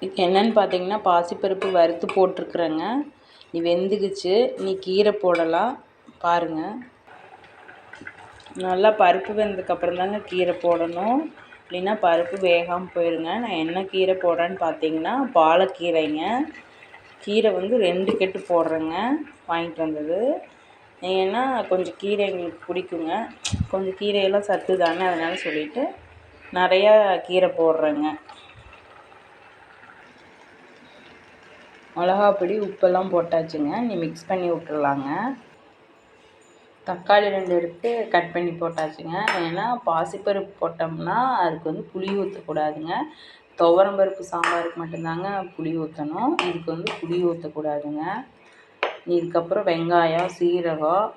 இதுக்கு என்னென்னு பார்த்தீங்கன்னா பாசிப்பருப்பு வறுத்து போட்டிருக்குறேங்க. நீ வெந்துக்குச்சு. நீ கீரை போடலாம் பாருங்கள். நல்லா பருப்பு வெந்ததுக்கப்புறம் தாங்க கீரை போடணும், இல்லைன்னா பருப்பு வேகாமல் போயிடுங்க. நான் என்ன கீரை போடுறேன்னு பார்த்தீங்கன்னா பாலக்கீரைங்க. கீரை வந்து 2 கட்டு போடுறேங்க வாங்கிட்டு வந்தது. ஏன்னா கொஞ்சம் கீரை எங்களுக்கு பிடிக்குங்க. கொஞ்சம் கீரையெல்லாம் சத்து தானே, அதனால சொல்லிவிட்டு நிறையா கீரை போடுறேங்க. மிளகாப்பொடி உப்பெல்லாம் போட்டாச்சுங்க. நீ மிக்ஸ் பண்ணி விட்டுறலாங்க. தக்காளி 2 எடுத்து கட் பண்ணி போட்டாச்சுங்க. ஏன்னா பாசிப்பருப்பு போட்டோம்னா அதுக்கு வந்து புளி ஊற்றக்கூடாதுங்க. துவரம்பருப்பு சாம்பாருக்கு மட்டும்தாங்க புளி ஊற்றணும். இதுக்கு வந்து புளி ஊற்றக்கூடாதுங்க. இதுக்கப்புறம் வெங்காயம், சீரகம்,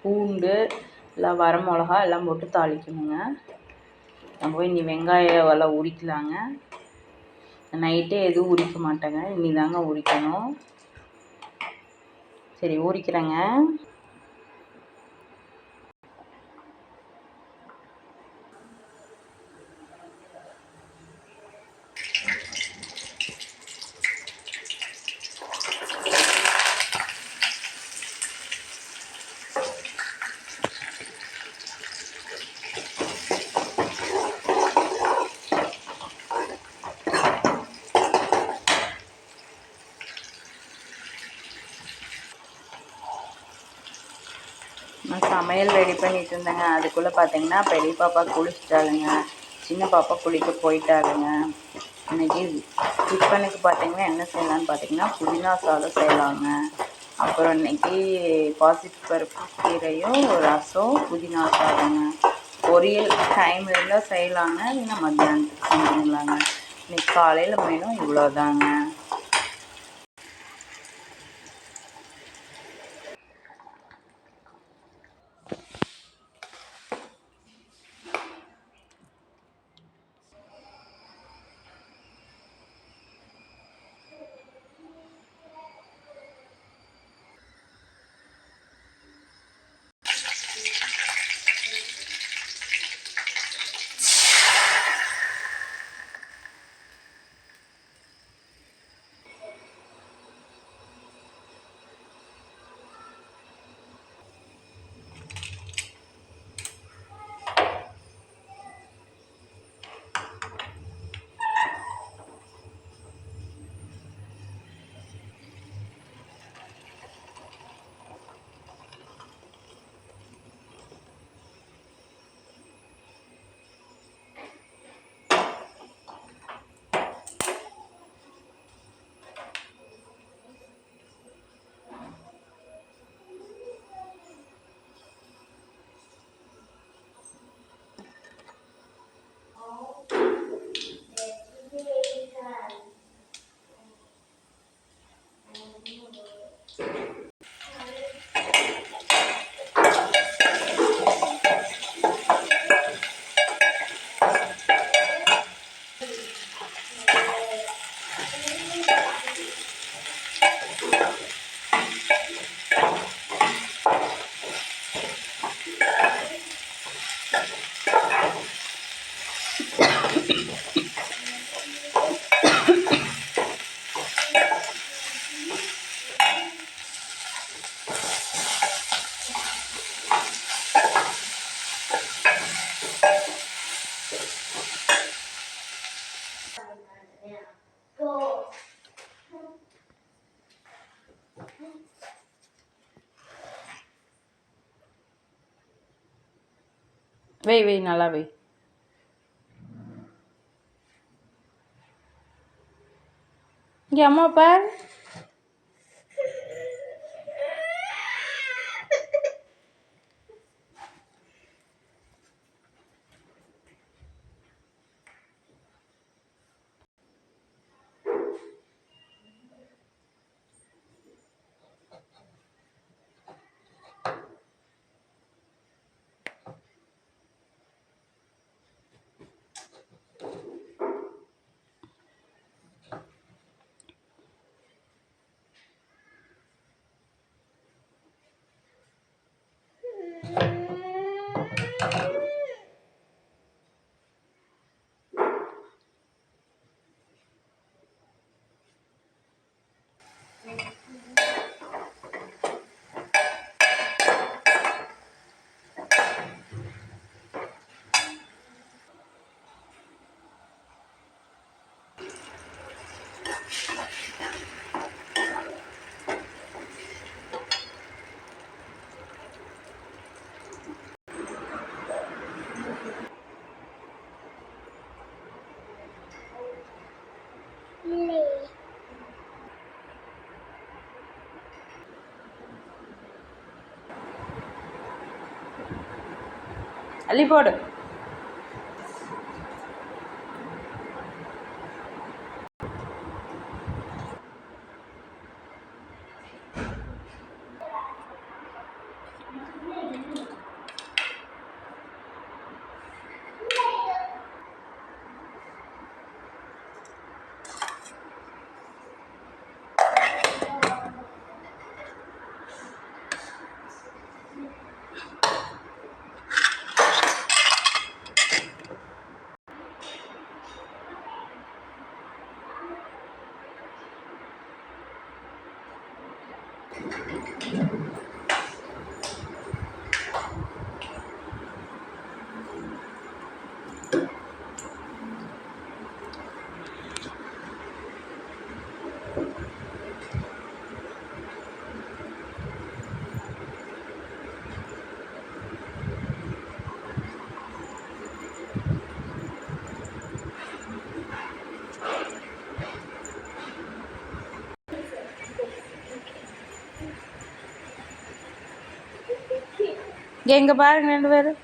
பூண்டு, எல்லாம் வரமிளகா எல்லாம் போட்டு தாளிக்கணுங்க. நம்ம போய் இனி வெங்காயம் எல்லாம் உரிக்கலாங்க. நைட்டே எதுவும் உரிக்க மாட்டேங்க, இனி தாங்க உரிக்கணும். சரி உரிக்கிறேங்க. நான் சமையல் ரெடி பண்ணிகிட்டு இருந்தேங்க. அதுக்குள்ளே பார்த்தீங்கன்னா பெரிய பாப்பா குளிச்சிட்டாளுங்க, சின்ன பாப்பா குளிக்க போயிட்டாளுங்க. இன்றைக்கி டிஃபனுக்கு பார்த்தீங்கன்னா என்ன செய்யலான்னு பார்த்தீங்கன்னா புதினா சாதம் செய்யலாங்க. அப்புறம் இன்றைக்கி பாசிப்பருப்பு கீரையும் ரசம் புதினா சாதங்க. பொரியல் டைம் இருந்தால் செய்யலாங்க, இல்லைன்னா மத்தியானத்துக்கு செஞ்சுக்கலாங்க. இன்றைக்கி காலையில் மெனு இவ்வளோதாங்க. வை நல்லா வை. இங்கே அம்மா பார். அள்ளி போடு. எங்கே பாருங்க 2 பேரும்.